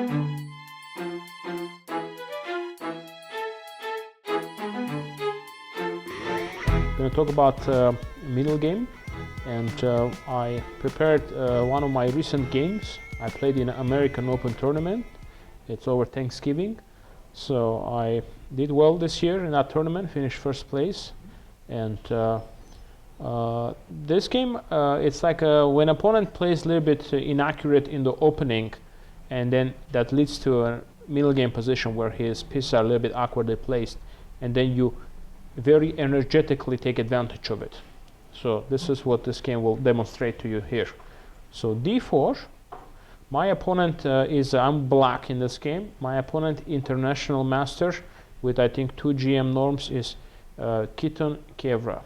I'm going to talk about middle game, and I prepared one of my recent games. I played in an American Open tournament. It's over Thanksgiving, so I did well this year in that tournament, finished first place. And this game, it's like when opponent plays a little bit inaccurate in the opening, and then that leads to a middle game position where his pieces are a little bit awkwardly placed, and then you very energetically take advantage of it. So this is what this game will demonstrate to you here. So d4, my opponent I'm black in this game. My opponent, international master with I think 2 GM norms, is Keaton Kiewra.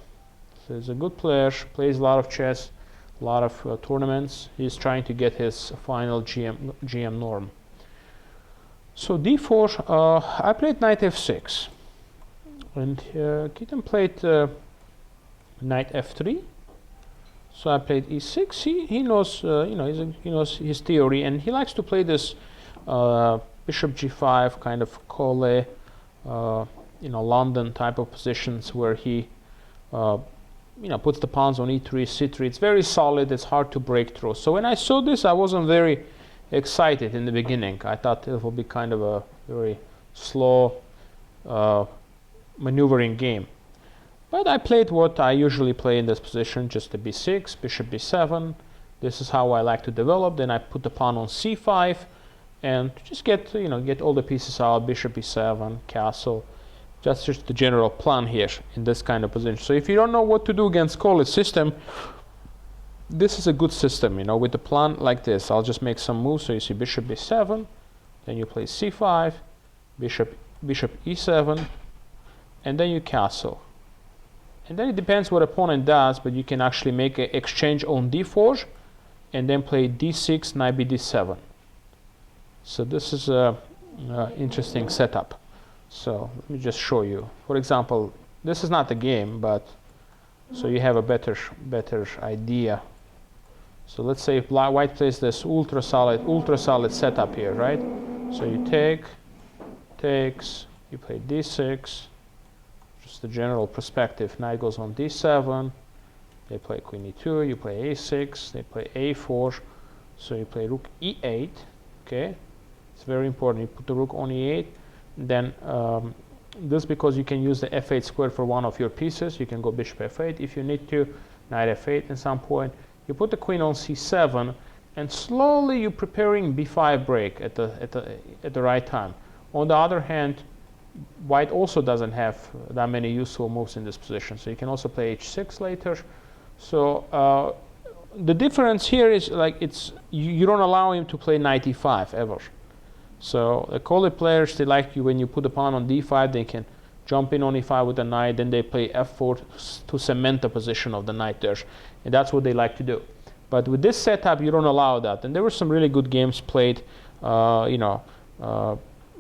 So he's a good player, plays a lot of chess, a lot of tournaments. He's trying to get his final GM norm. So d4, I played knight f6. And Keaton played knight f3, so I played e6. He knows, he knows his theory, and he likes to play this bishop g5 kind of Cole, London type of positions where he, puts the pawns on e3, c3. It's very solid. It's hard to break through. So when I saw this, I wasn't very excited in the beginning. I thought it would be kind of a very slow maneuvering game. But I played what I usually play in this position, just a b6, bishop b7. This is how I like to develop. Then I put the pawn on c5 and just get all the pieces out, bishop b7, castle. That's just the general plan here in this kind of position. So if you don't know what to do against Cole's system, this is a good system, with the plan like this. I'll just make some moves. So you see bishop b7, then you play c5, bishop e7, and then you castle. And then it depends what opponent does, but you can actually make an exchange on d4 and then play d6, knight b d7. So this is a interesting setup. So let me just show you. For example, this is not the game, but so you have a better idea. So let's say if white plays this ultra solid setup here, right? So you takes, you play d6. Just the general perspective. Knight goes on d7. They play queen e2. You play a6. They play a4. So you play rook e8. Okay, it's very important. You put the rook on e8. Then this, because you can use the f8 square for one of your pieces. You can go bishop f8 if you need to. Knight f8 at some point. You put the queen on c7, and slowly you're preparing b5 break at the right time. On the other hand, white also doesn't have that many useful moves in this position, so you can also play h6 later. So the difference here is you don't allow him to play knight e5 ever. So the Cole players, they like you when you put the pawn on d5, they can jump in on e5 with the knight, then they play f4 to cement the position of the knight there, and that's what they like to do. But with this setup, you don't allow that. And there were some really good games played,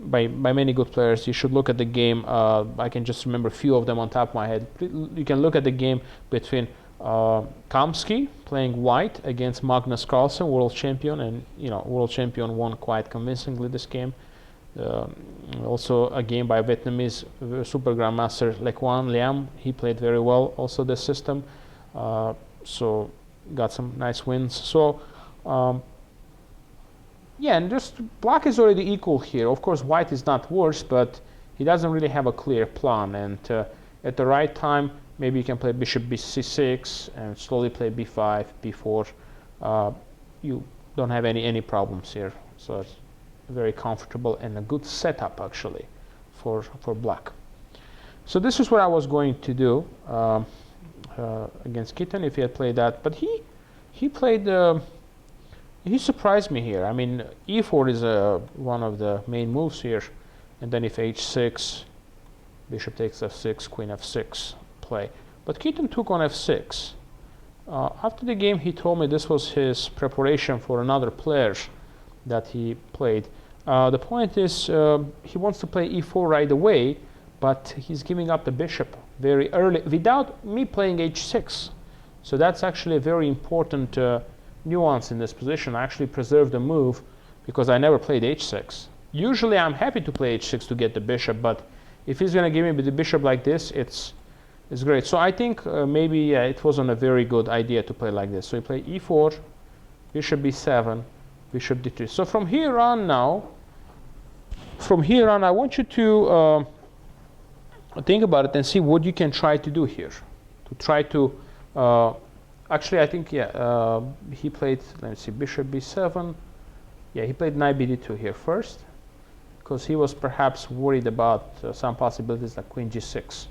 by many good players. You should look at the game. I can just remember a few of them on top of my head. You can look at the game between Kamsky playing white against Magnus Carlsen, world champion, and world champion won quite convincingly this game. Also a game by Vietnamese super grandmaster Lequan Liam. He played very well also this system. So got some nice wins. So yeah, and just black is already equal here. Of course, white is not worse, but he doesn't really have a clear plan. And at the right time, maybe you can play bishop c6 and slowly play b5, b4. You don't have any problems here. So it's very comfortable and a good setup actually for black. So this is what I was going to do against Keaton if he had played that. But he played. He surprised me here. I mean, e4 is one of the main moves here, and then if h6, bishop takes f6, queen f6 play. But Keaton took on f6. After the game, he told me this was his preparation for another player that he played. The point is, he wants to play e4 right away, but he's giving up the bishop very early without me playing h6. So that's actually a very important nuance in this position. I actually preserved the move because I never played h6. Usually I'm happy to play h6 to get the bishop, but if he's going to give me the bishop like this, it's great. So I think maybe it wasn't a very good idea to play like this. So you play e4, bishop b7, bishop d3. So from here on now, I want you to think about it and see what you can try to do here. To try to, actually I think, yeah, he played, let's see, bishop b7. Yeah, he played knight bd2 here first, because he was perhaps worried about some possibilities like queen g6,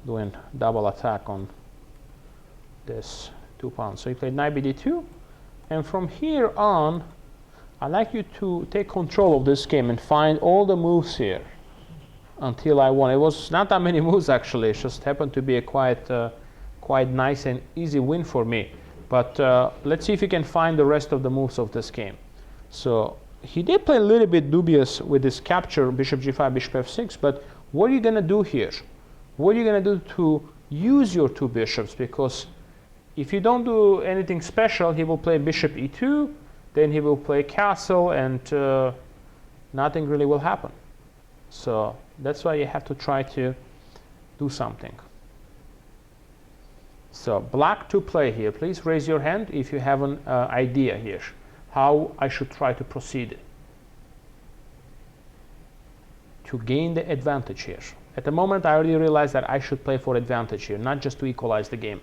doing double attack on this 2 pawns. So he played knight bd2, and from here on, I'd like you to take control of this game and find all the moves here until I won. It was not that many moves actually. It just happened to be a quite nice and easy win for me. But let's see if you can find the rest of the moves of this game. So he did play a little bit dubious with this capture, bishop g5, bishop f6, but what are you going to do here? What are you going to do to use your 2 bishops? Because if you don't do anything special, he will play bishop e2, then he will play castle, and nothing really will happen. So that's why you have to try to do something. So black to play here. Please raise your hand if you have an idea here, how I should try to proceed to gain the advantage here. At the moment, I already realized that I should play for advantage here, not just to equalize the game.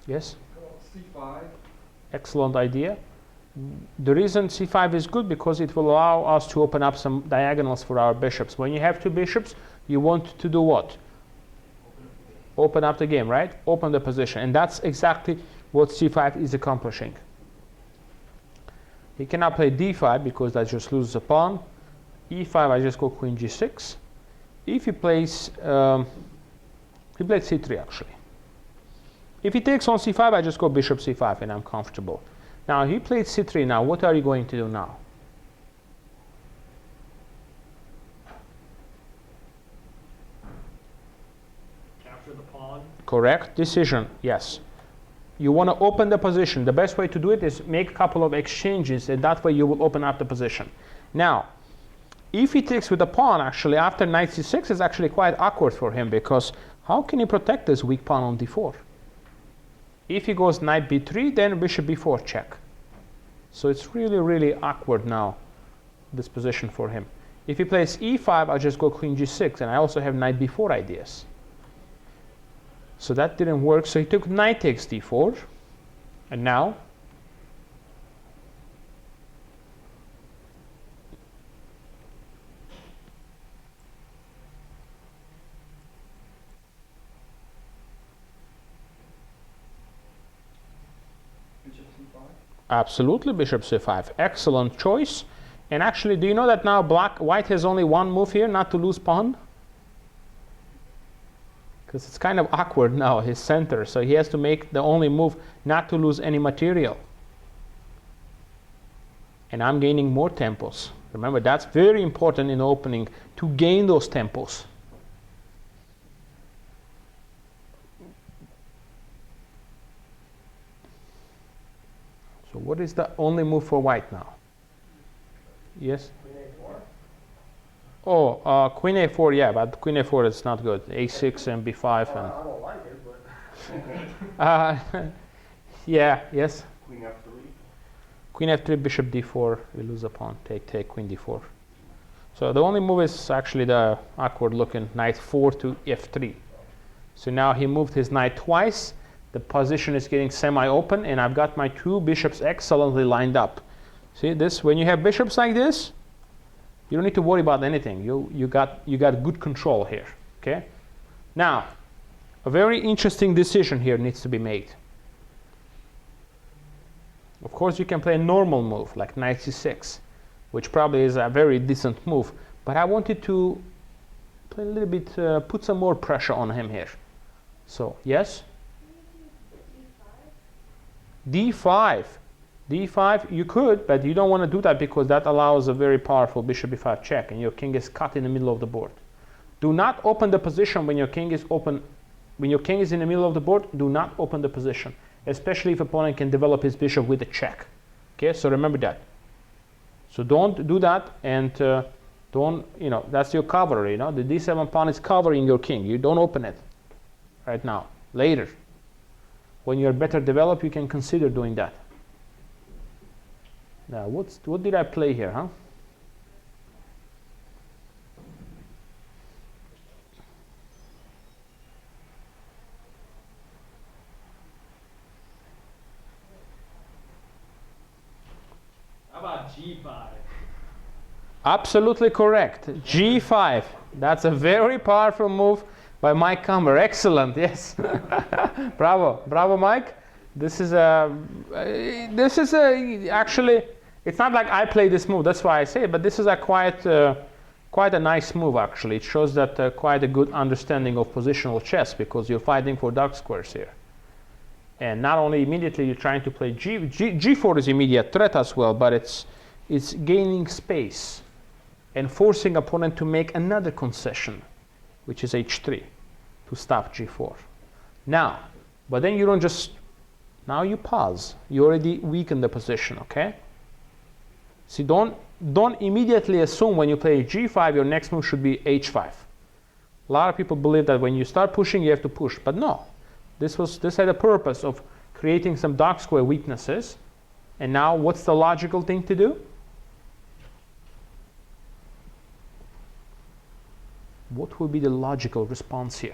Yes? c5. Excellent idea. The reason c5 is good because it will allow us to open up some diagonals for our bishops. When you have 2 bishops, you want to do what? Open up the game, right? Open the position. And that's exactly what c5 is accomplishing. He cannot play d5 because that just loses a pawn. e5, I just go queen g6. If he plays, he played c3 actually. If he takes on c5, I just go bishop c5 and I'm comfortable. Now he played c3. Now what are you going to do now? Capture the pawn. Correct decision, yes. You want to open the position. The best way to do it is make a couple of exchanges, and that way you will open up the position. Now, if he takes with the pawn, actually, after knight c6 is actually quite awkward for him, because how can he protect this weak pawn on d4? If he goes knight b3, then bishop b4 check. So it's really, really awkward now, this position for him. If he plays e5, I'll just go queen g6, and I also have knight b4 ideas. So that didn't work, so he took knight takes d4, and now Bishop c5. absolutely bishop c5, excellent choice. And actually, do you know that now white has only one move here, not to lose pawn? Because it's kind of awkward now, his center, so he has to make the only move not to lose any material. And I'm gaining more tempos. Remember, that's very important in opening, to gain those tempos. So what is the only move for white now? Yes? Oh, queen a4, yeah, but queen a4 is not good. a6 and b5 and. I don't like it, but. Yeah, yes. Queen f3. Queen f3, bishop d4. We lose a pawn. Take, queen d4. So the only move is actually the awkward-looking knight 4 to f3. So now he moved his knight twice. The position is getting semi-open, and I've got my 2 bishops excellently lined up. See this? When you have bishops like this, you don't need to worry about anything. You got good control here. Okay. Now, a very interesting decision here needs to be made. Of course, you can play a normal move like knight c6, which probably is a very decent move. But I wanted to play a little bit, put some more pressure on him here. So yes. d5. d5, you could, but you don't want to do that because that allows a very powerful bishop b5 check, and your king is cut in the middle of the board. Do not open the position when your king is open. When your king is in the middle of the board, do not open the position. especially if opponent can develop his bishop with a check. Okay, so remember that. So don't do that, and don't, that's your cover, the d7 pawn is covering your king. You don't open it right now. Later, when you're better developed, you can consider doing that. Now, what did I play here, huh? How about G5? Absolutely correct. G5. That's a very powerful move by Mike Kumber. Excellent. Yes. Bravo. Bravo, Mike. This is actually, it's not like I play this move. That's why I say it. But this is a quite a nice move, actually. It shows that quite a good understanding of positional chess, because you're fighting for dark squares here. And not only immediately you're trying to play G4 is immediate threat as well, but it's gaining space and forcing opponent to make another concession, which is H3, to stop G4. Now, but then you don't just, now you pause. You already weaken the position, okay? See, don't immediately assume when you play G5, your next move should be H5. A lot of people believe that when you start pushing, you have to push, but no. This had a purpose of creating some dark square weaknesses. And now what's the logical thing to do? What would be the logical response here?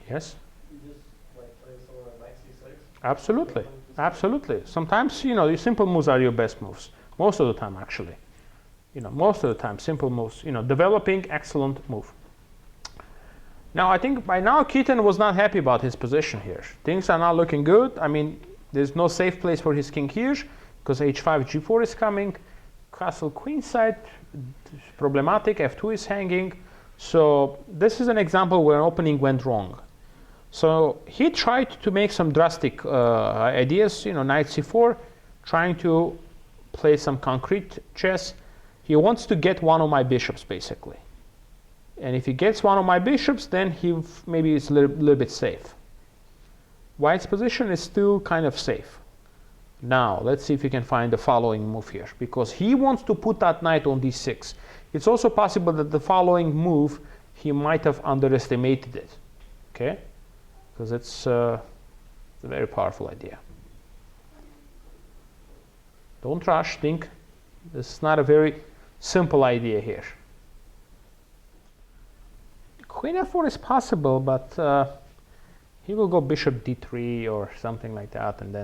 Yes? You just play somewhere like knight c6? Absolutely. Absolutely. Sometimes, your simple moves are your best moves. Most of the time, actually. Most of the time, simple moves. Developing, excellent move. Now, I think by now, Keaton was not happy about his position here. Things are not looking good. I mean, there's no safe place for his king here, because h5, g4 is coming. Castle queenside, problematic. f2 is hanging. So this is an example where an opening went wrong. So he tried to make some drastic ideas, knight c4, trying to play some concrete chess. He wants to get one of my bishops, basically. And if he gets one of my bishops, then he maybe is a little bit safe. White's position is still kind of safe. Now, let's see if we can find the following move here, because he wants to put that knight on d6. It's also possible that the following move, he might have underestimated it, okay? Because it's a very powerful idea. Don't rush, think. This is not a very simple idea here. Queen f4 is possible, but he will go bishop d3 or something like that, and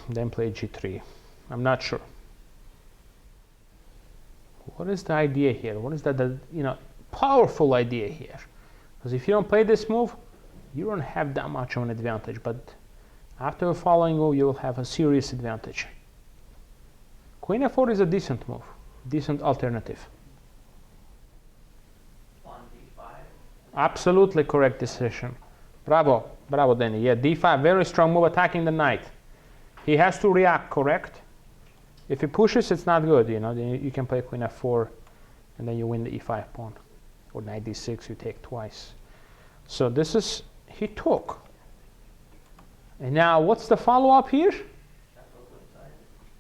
then play g3. I'm not sure. What is the idea here? What is the powerful idea here? Because if you don't play this move, you don't have that much of an advantage. But after the following move, you will have a serious advantage. Queen f4 is a decent move, decent alternative. On d5. Absolutely correct decision. Bravo, bravo, Danny. Yeah, d5, very strong move, attacking the knight. He has to react, correct? If he pushes, it's not good. Then you can play queen f4, and then you win the e5 pawn. Or knight d6, you take twice. So this is, he took. And now, what's the follow-up here?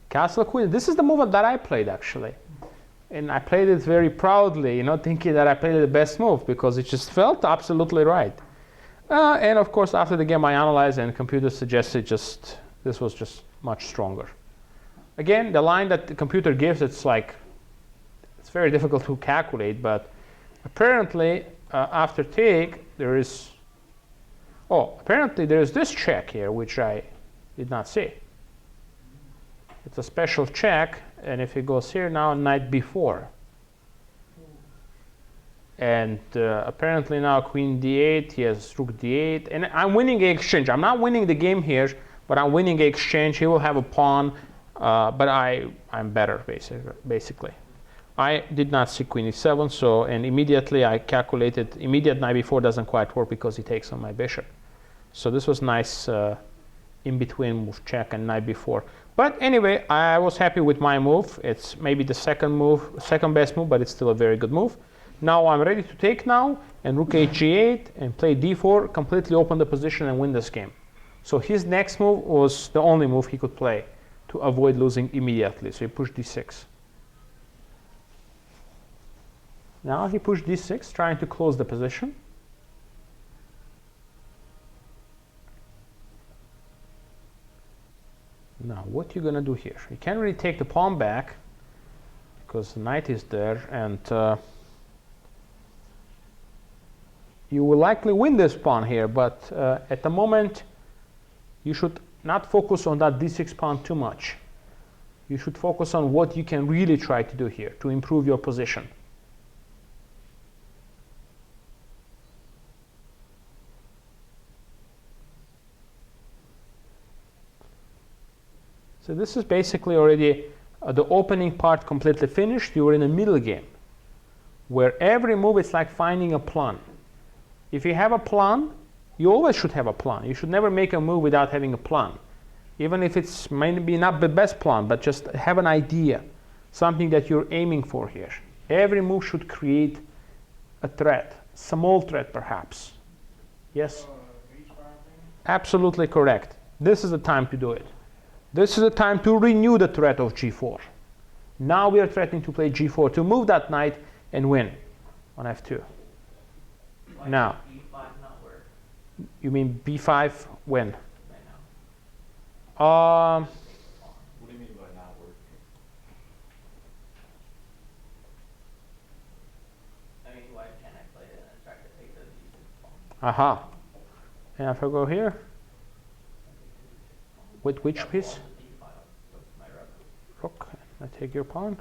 Castle queen. This is the move that I played, actually. And I played it very proudly, thinking that I played the best move, because it just felt absolutely right. And of course, after the game, I analyzed, and computer suggested this was just much stronger. Again, the line that the computer gives, it's very difficult to calculate, but apparently, after take, apparently there is this check here, which I did not see. It's a special check, and if it goes here now, knight b4. And apparently now queen d8, he has rook d8, and I'm winning the exchange. I'm not winning the game here, but I'm winning the exchange. He will have a pawn, but I'm better, basically. I did not see queen e7, so, and immediately I calculated immediate knight b4 doesn't quite work because he takes on my bishop. So this was nice in between move, check, and knight b4. But anyway, I was happy with my move. It's maybe the second best move, but it's still a very good move. Now I'm ready to take now, and rook hg8 and play d4, completely open the position and win this game. So his next move was the only move he could play to avoid losing immediately. So he pushed d6. Now he pushed d6, trying to close the position. Now, what you're going to do here? You can't really take the pawn back because the knight is there, and you will likely win this pawn here, but at the moment, you should not focus on that d6 pawn too much. You should focus on what you can really try to do here to improve your position. So this is basically already the opening part completely finished. You are in a middle game where every move is like finding a plan. If you have a plan, you always should have a plan. You should never make a move without having a plan. Even if it's maybe not the best plan, but just have an idea, something that you're aiming for here. Every move should create a threat, small threat perhaps. Yes? Absolutely correct. This is the time to do it. This is the time to renew the threat of g4. Now we are threatening to play g4 to move that knight and win on f2. Why Now, does B5 not work you mean b5 when? right now? What do you mean by not working? I mean, why can't I play it and try to take the D6 pawn? Aha. And if I go here, with which That piece? pawn to D5 with my rebel. Rook. I take your pawn.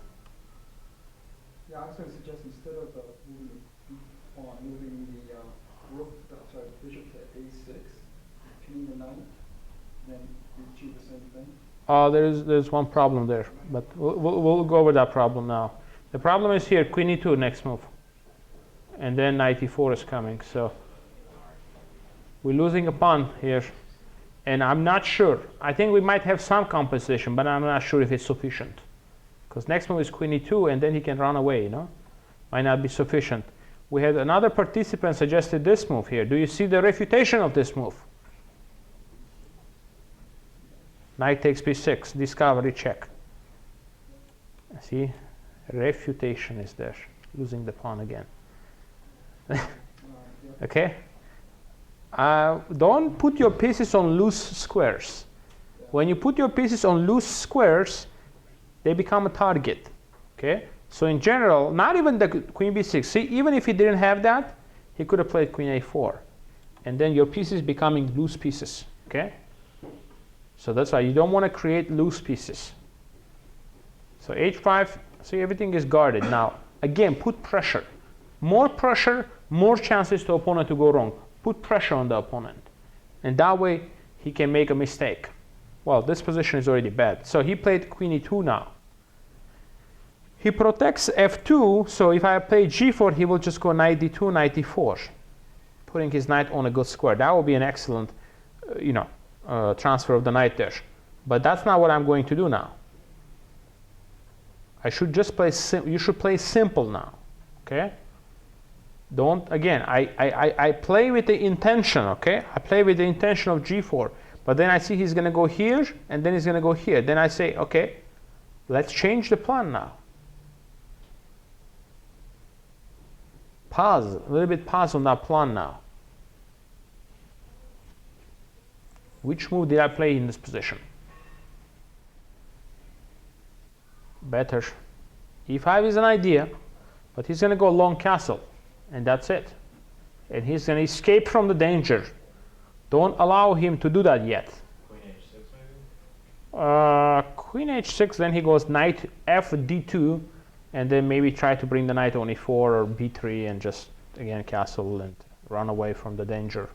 Yeah, I was going to suggest instead of moving the pawn, moving the rook, sorry, bishop to a6, pinning the knight, then you achieve the same thing. There's one problem there, but we'll go over that problem now. The problem is here, queen e2 next move, and then knight e4 is coming. So we're losing a pawn here, and I'm not sure. I think we might have some compensation, but I'm not sure if it's sufficient. Because next move is queen e2, and then he can run away, you know? Might not be sufficient. We had another participant suggested this move here. Do you see the refutation of this move? Knight takes b6, discovery check. See, refutation is there, losing the pawn again. Okay? Don't put your pieces on loose squares. When you put your pieces on loose squares, they become a target. Okay? So in general, not even the queen b6. See, even if he didn't have that, he could have played queen a4. And then your pieces becoming loose pieces. Okay? So that's why you don't want to create loose pieces. So h5, see, everything is guarded. Now, again, put pressure. More pressure, more chances to opponent to go wrong. Put pressure on the opponent. And that way, he can make a mistake. Well, this position is already bad. So he played queen e2 now. He protects f2, so if I play g4, he will just go knight d2, knight d4, putting his knight on a good square. That would be an excellent, transfer of the knight there. But that's not what I'm going to do now. I should just play, you should play simple now, okay? Don't, again, I play with the intention, okay? I play with the intention of g4, but then I see he's gonna go here, and then he's gonna go here. Then I say, okay, let's change the plan now. Pause, a little bit pause on that plan now. Which move did I play in this position? Better. e5 is an idea, but he's going to go long castle, and that's it. And he's going to escape from the danger. Don't allow him to do that yet. Queen h6 maybe? Queen h6, then he goes knight f d2, and then maybe try to bring the knight on e4 or b3 and just, again, castle and run away from the danger.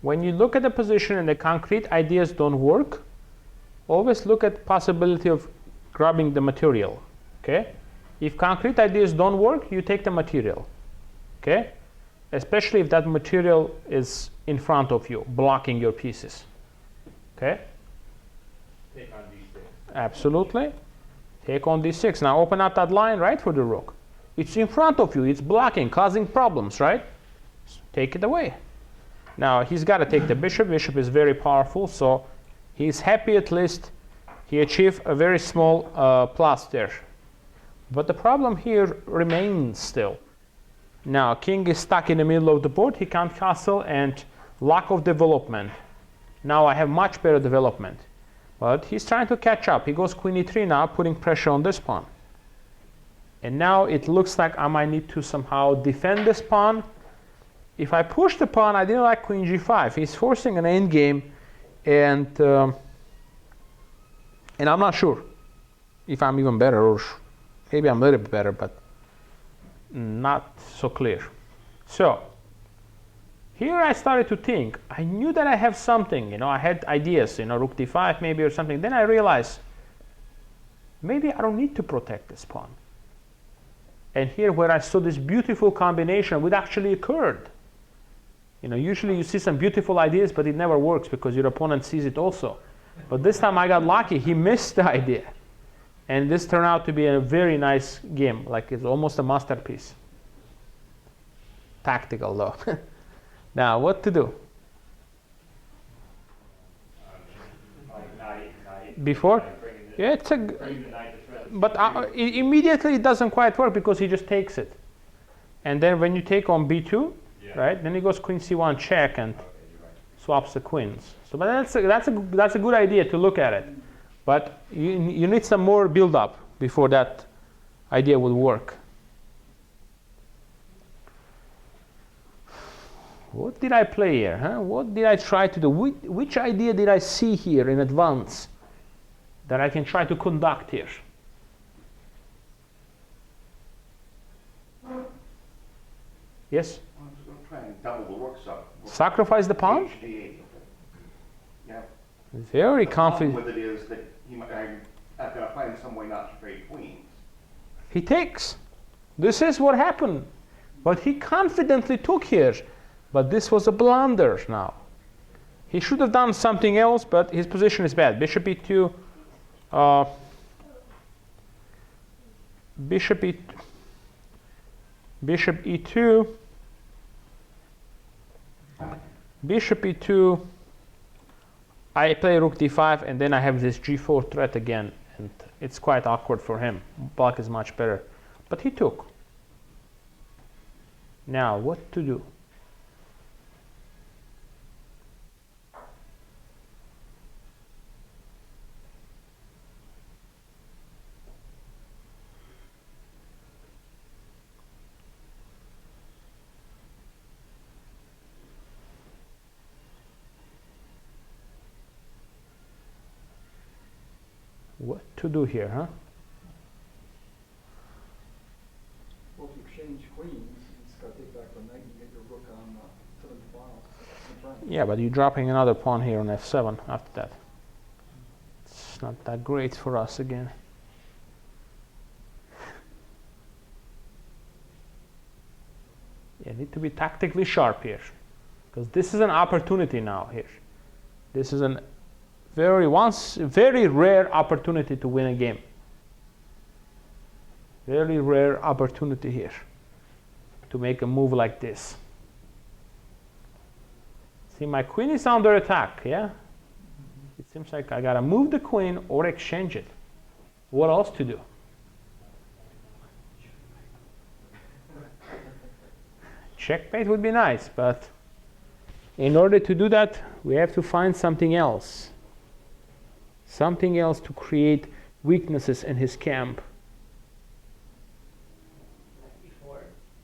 when you look at the position and the concrete ideas don't work, always look at possibility of grabbing the material. Okay? If concrete ideas don't work, you take the material. Okay? Especially if that material is in front of you, blocking your pieces. Okay? Take on D6. Absolutely. Take on D6. Now open up that line, right, for the rook. It's in front of you. It's blocking, causing problems, right? Take it away. Now he's got to take the bishop. Bishop is very powerful, so he's happy at least he achieved a very small plus there. But the problem here remains still. Now king is stuck in the middle of the board. He can't castle, and lack of development. Now I have much better development. But he's trying to catch up. He goes queen e3 now, putting pressure on this pawn. And now it looks like I might need to somehow defend this pawn. If I push the pawn, I didn't like queen g5. He's forcing an endgame, and I'm not sure if I'm even better, or maybe I'm a little bit better, but not so clear. So here I started to think. I knew that I have something, you know, I had ideas, you know, rook d5 maybe or something. Then I realized maybe I don't need to protect this pawn. And here where I saw this beautiful combination, which actually occurred. You know, usually you see some beautiful ideas, but it never works because your opponent sees it also. But this time I got lucky. He missed the idea. And this turned out to be a very nice game. Like it's almost a masterpiece. Tactical though. Now, what to do? Before? Yeah, it's a. But immediately it doesn't quite work because he just takes it. And then when you take on b2, right? Then he goes queen c1 check and swaps the queens. So, but that's a good idea to look at it. But you need some more build up before that idea will work. What did I play here? Huh? What did I try to do? Which idea did I see here in advance that I can try to conduct here? Yes? I'm trying to double the rooks up. Sacrifice the pawn? HDA. Yeah. Very The problem confident. with it is that I've got to find some way not to trade queens. He takes. This is what happened. But he confidently took here. But this was a blunder now. He should have done something else, but his position is bad. Bishop e2. Bishop e2. Bishop e2. I play rook d5, and then I have this g4 threat again. And it's quite awkward for him. Black is much better. But he took. Now, what to do? What to do here, huh? Well, if you exchange queens, you just got to take back the knight and get your rook on 7 file. Yeah, but you're dropping another pawn here on f7 after that. It's not that great for us again. You need to be tactically sharp here, because this is an opportunity now here. This is a very rare opportunity to win a game. Very rare opportunity here to make a move like this. See, my queen is under attack, yeah? It seems like I gotta move the queen or exchange it. What else to do? Checkmate would be nice, but in order to do that, we have to find something else. Something else to create weaknesses in his camp.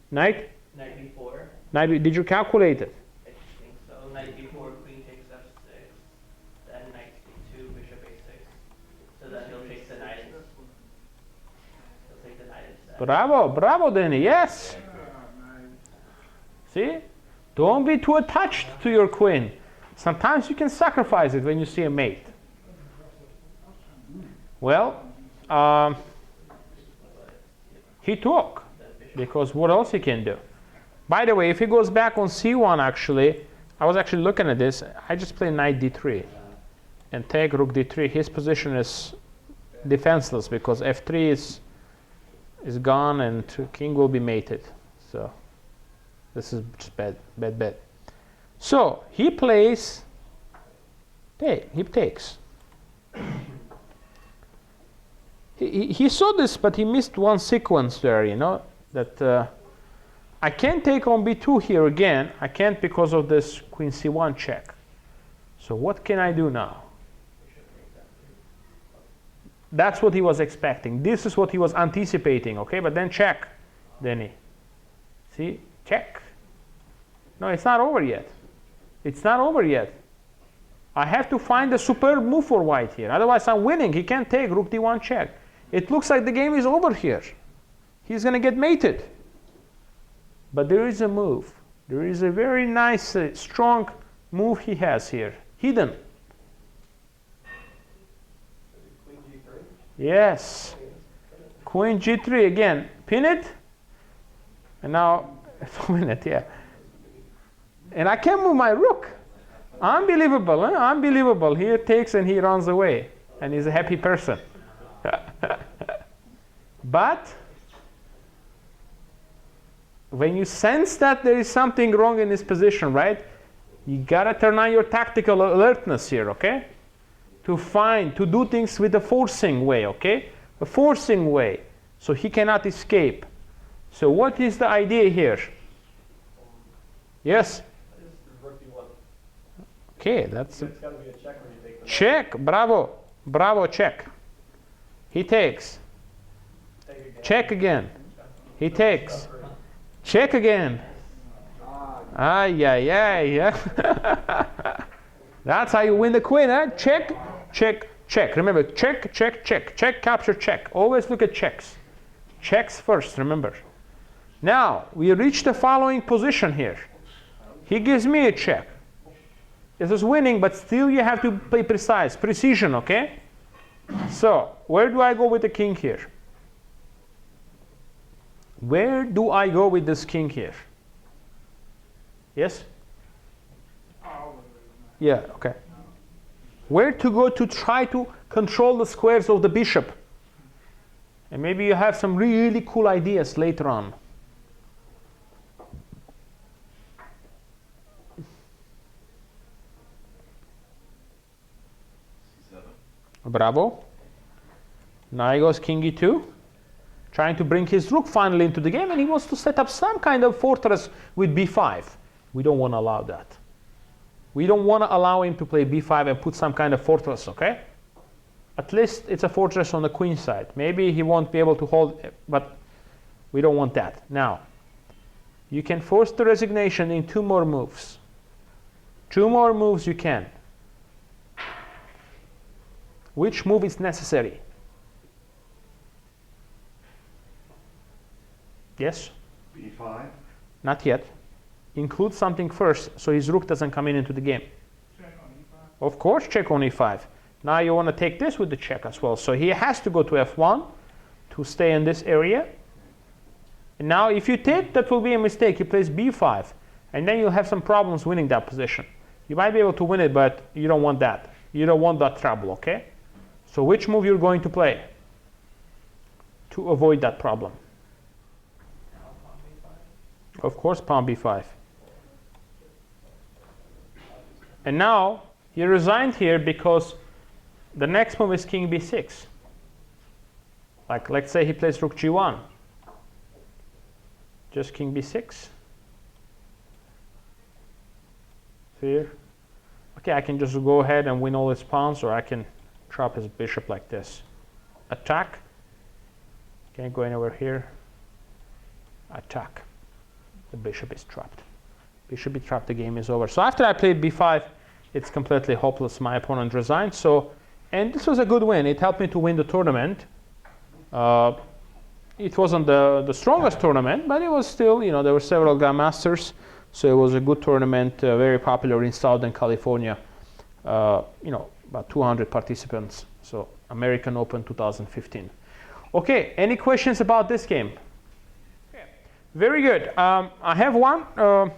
Knight? Knight b4. Knight, did you calculate it? I think so. Knight b4, queen takes f6, then knight c2, bishop a6. So then he'll take the knight. He'll take the knight instead. Bravo, bravo, Danny, yes. See? Don't be too attached to your queen. Sometimes you can sacrifice it when you see a mate. Well, he took, because what else he can do? By the way, if he goes back on c1, actually, I was actually looking at this. I just play knight d3 and take rook d3. His position is defenseless because f3 is gone and king will be mated. So this is just bad. So he plays, he takes. He saw this, but he missed one sequence there, you know, that I can't take on b2 here again. I can't because of this queen c1 check. So what can I do now? That's what he was expecting. This is what he was anticipating, okay? But then check, Denny. See, check. No, it's not over yet. It's not over yet. I have to find a superb move for white here. Otherwise, I'm winning. He can't take rook d1 check. It looks like the game is over here. He's going to get mated. But there is a move. There is a very nice, strong move he has here. Hidden. Queen g3? Yes. Queen g3 again. Pin it. And now, win it, yeah. And I can't move my rook. Unbelievable, huh? Unbelievable. He takes and he runs away. And he's a happy person. But when you sense that there is something wrong in his position, right? You gotta turn on your tactical alertness here, okay? To do things with a forcing way, okay? A forcing way, so he cannot escape. So what is the idea here? Yes? Okay, that's It's got to be a check when you take the check. Bravo, bravo, check. He takes. Take again. Check again. He takes. Check again. Ay, ay, ay, yeah. That's how you win the queen, huh? Check, check, check. Remember, check, check, check. Check, capture, check. Always look at checks. Checks first, remember. Now, we reach the following position here. He gives me a check. This is winning, but still you have to play precise. Precision, okay? So, where do I go with the king here? Where do I go with this king here? Yes? Yeah, okay. Where to go to try to control the squares of the bishop? And maybe you have some really cool ideas later on. Bravo. Now he goes king e2, trying to bring his rook finally into the game, and he wants to set up some kind of fortress with b5. We don't want to allow that. We don't want to allow him to play b5 and put some kind of fortress, okay? At least it's a fortress on the queen side. Maybe he won't be able to hold it, but we don't want that. Now, you can force the resignation in 2 more moves. 2 more moves you can. Which move is necessary? Yes? b5. Not yet. Include something first so his rook doesn't come into the game. Check on e5. Of course, check on e5. Now you want to take this with the check as well. So he has to go to f1 to stay in this area. And now if you take, that will be a mistake. He plays b5. And then you'll have some problems winning that position. You might be able to win it, but you don't want that. You don't want that trouble, okay? So which move you're going to play to avoid that problem? Of course, pawn b5. And now he resigned here because the next move is king b6. Like, let's say he plays rook g1. Just king b6. Here. Okay, I can just go ahead and win all his pawns, or I can trap his bishop like this. Attack. Can't go anywhere here. Attack. The bishop is trapped. Bishop is trapped, the game is over. So after I played b5, it's completely hopeless. My opponent resigned. So, and this was a good win. It helped me to win the tournament. It wasn't the strongest tournament, but it was still, you know, there were several grandmasters. So it was a good tournament, very popular in Southern California. About 200 participants. So American Open 2015. Okay, any questions about this game? Very good. I have one.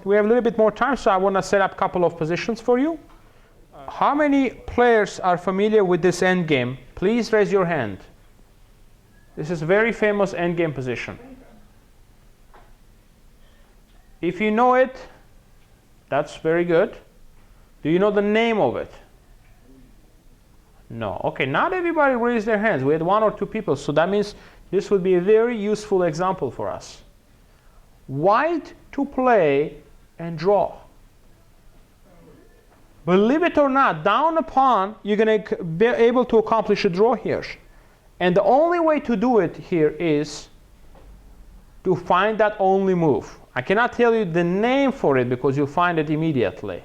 We have a little bit more time, so I want to set up a couple of positions for you. How many players are familiar with this endgame? Please raise your hand. This is a very famous endgame position. If you know it, that's very good. Do you know the name of it? No. Okay, not everybody raised their hands. We had 1 or 2 people, so that means this would be a very useful example for us. White to play and draw. Believe it or not, down a pawn, you're going to be able to accomplish a draw here. And the only way to do it here is to find that only move. I cannot tell you the name for it because you'll find it immediately.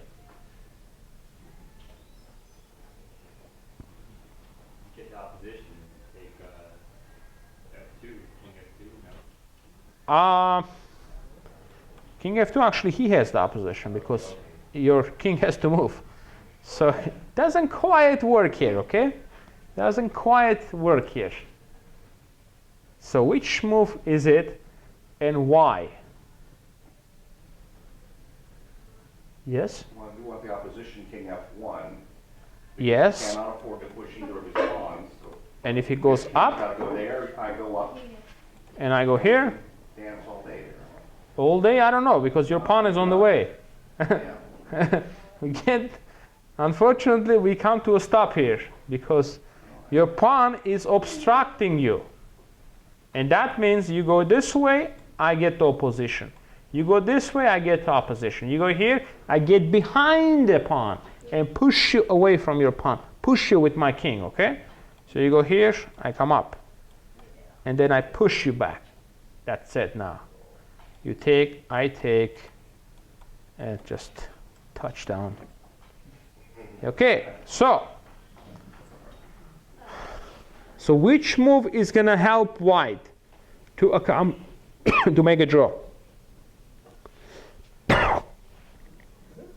Get the opposition, take F2, King F2, no? King F2, actually, he has the opposition because your king has to move. So it doesn't quite work here, okay? Doesn't quite work here. So which move is it and why? Yes? Well, you want the opposition king F1. Yes. Cannot afford to push either of his pawns. So And if he goes he's up, gotta go there, I go up, and I go here, dance all day there. all day, I don't know, because your pawn is on the way. Yeah. Unfortunately, we come to a stop here because your pawn is obstructing you. And that means you go this way, I get the opposition. You go this way, I get the opposition. You go here, I get behind the pawn and push you away from your pawn. Push you with my king, okay? So you go here, I come up. And then I push you back. That's it now. You take, I take, and just touch down. Okay, so which move is going to help white to to make a draw? King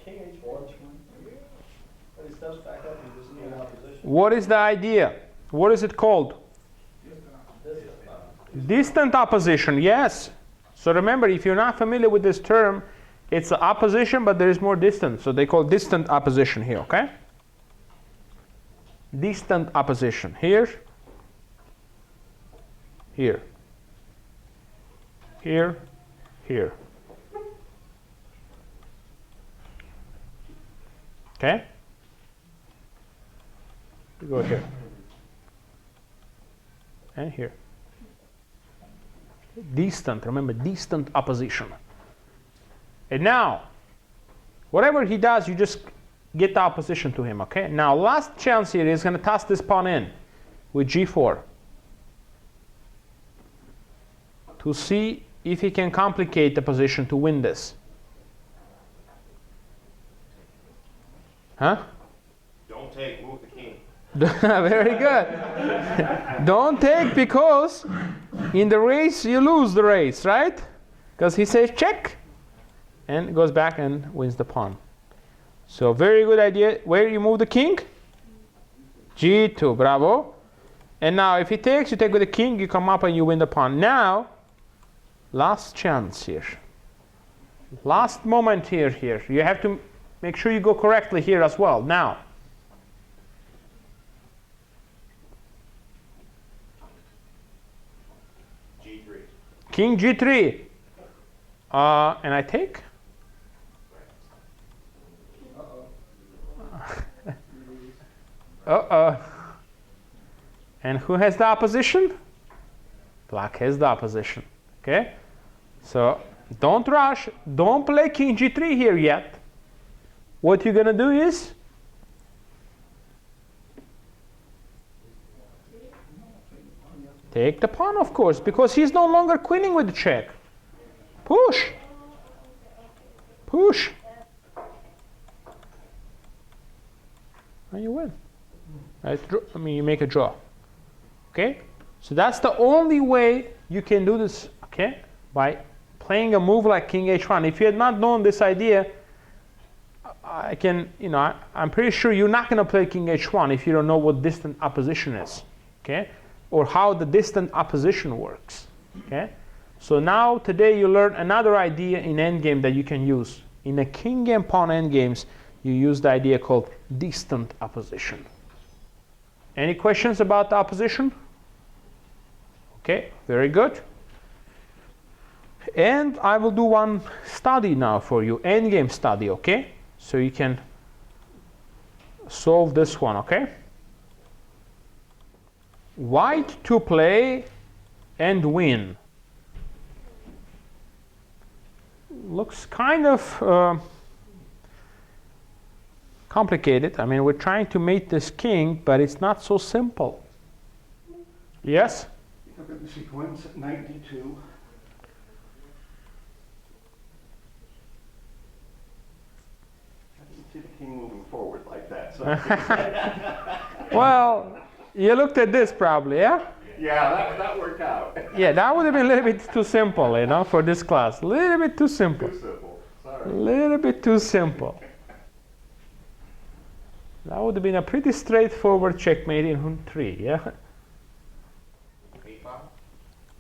H1. But he steps back up and just in opposition. What is the idea? What is it called? Distant opposition, yes. So remember, if you're not familiar with this term, it's opposition, but there is more distance. So they call distant opposition here, okay? Distant opposition. Here, here, here, here. Okay? You go here. And here. Distant, remember, distant opposition. And now, whatever he does, you just get the opposition to him, okay? Now, last chance here is going to toss this pawn in with g4 to see if he can complicate the position to win this. Huh? Don't take, move the king. Very good. Don't take, because in the race you lose the race, right? Because he says check and goes back and wins the pawn. So very good idea. Where you move the king? G2, bravo. And now if he takes, you take with the king, you come up and you win the pawn. Now, last chance here. Last moment here. You have to make sure you go correctly here as well. Now, G3. king G3. And I take? Uh-oh. And who has the opposition? Black has the opposition. Okay? So don't rush. Don't play king G3 here yet. What you're going to do is take the pawn, of course, because he's no longer queening with the check. Push. Push. And you win. You make a draw. Okay? So that's the only way you can do this, okay? By playing a move like king h1. If you had not known this idea, I can, I'm pretty sure you're not going to play king h1 if you don't know what distant opposition is, okay, or how the distant opposition works, okay. So now today you learn another idea in endgame that you can use. In a king and pawn endgames, you use the idea called distant opposition. Any questions about the opposition? Okay, very good. And I will do one study now for you, endgame study, okay? So you can solve this one, okay? White to play and win. Looks kind of complicated. I mean, we're trying to mate this king, but it's not so simple. Yes? Look at the sequence at 92. I didn't see the king moving forward like that. So. Well, you looked at this probably, yeah? Yeah, that worked out. Yeah, that would have been a little bit too simple, for this class. A little bit too simple. Too simple. A Sorry. little bit too simple. That would have been a pretty straightforward checkmate in round 3, yeah?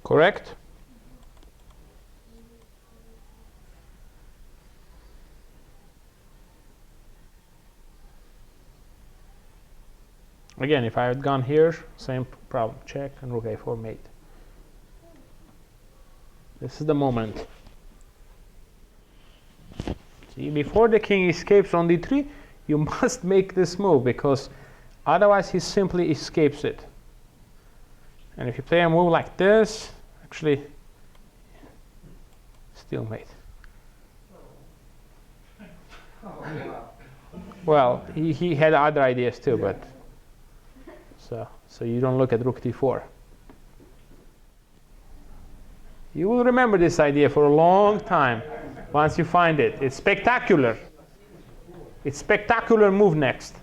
Correct? Again, if I had gone here, same problem. Check and rook a4 mate. This is the moment. See, before the king escapes on d3, you must make this move, because otherwise he simply escapes it. And if you play a move like this, actually, still mate. Oh, wow. Well, he had other ideas too, but so you don't look at rook d4. You will remember this idea for a long time once you find it. It's spectacular. It's spectacular move next.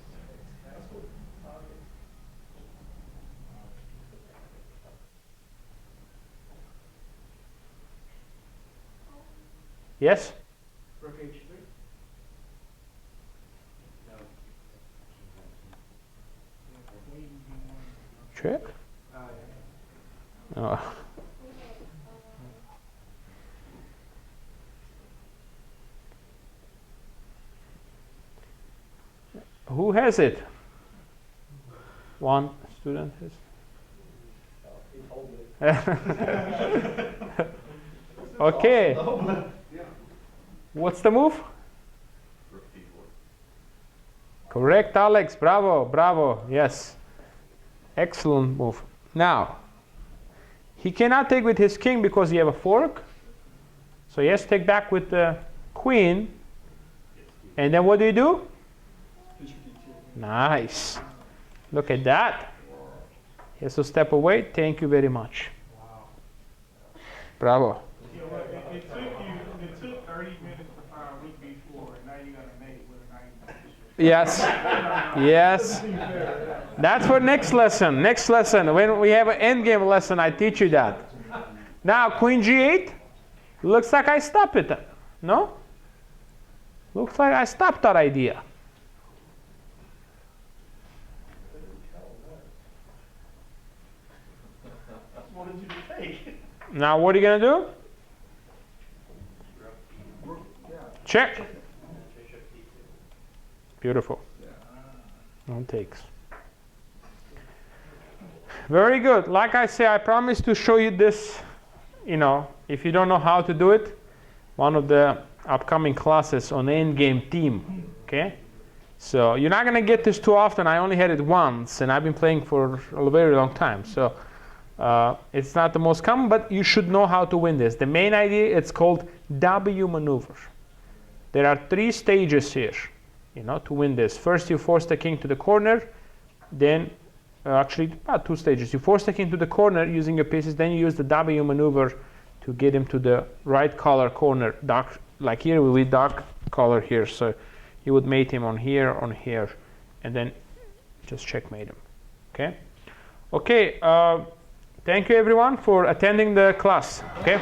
Yes? Rook h3. Check. Oh. Who has it? One student has. Okay. What's the move? Correct, Alex. Bravo, bravo. Yes. Excellent move. Now, he cannot take with his king because he have a fork. So he has to take back with the queen. And then what do? Nice. Look at that. He has to step away. Thank you very much. Bravo. It took 30 minutes to find rook b4, and now you got to mate with a knight. Yes. Yes. That's for next lesson. Next lesson. When we have an endgame lesson, I teach you that. Now, queen g8. Looks like I stopped it. No? Looks like I stopped that idea. What did you take? Now, what are you going to do? Check. Beautiful. No takes. Very good. Like I say, I promise to show you this, if you don't know how to do it, one of the upcoming classes on endgame team, okay? So you're not going to get this too often. I only had it once, and I've been playing for a very long time. So it's not the most common, but you should know how to win this. The main idea, it's called W maneuver. There are 3 stages here, to win this. First, you force the king to the corner. Then, actually, about 2 stages. You force the king to the corner using your pieces. Then you use the W maneuver to get him to the right color corner. Dark, like here will be dark color here. So you would mate him on here, and then just checkmate him. Okay? Okay. Thank you, everyone, for attending the class. Okay?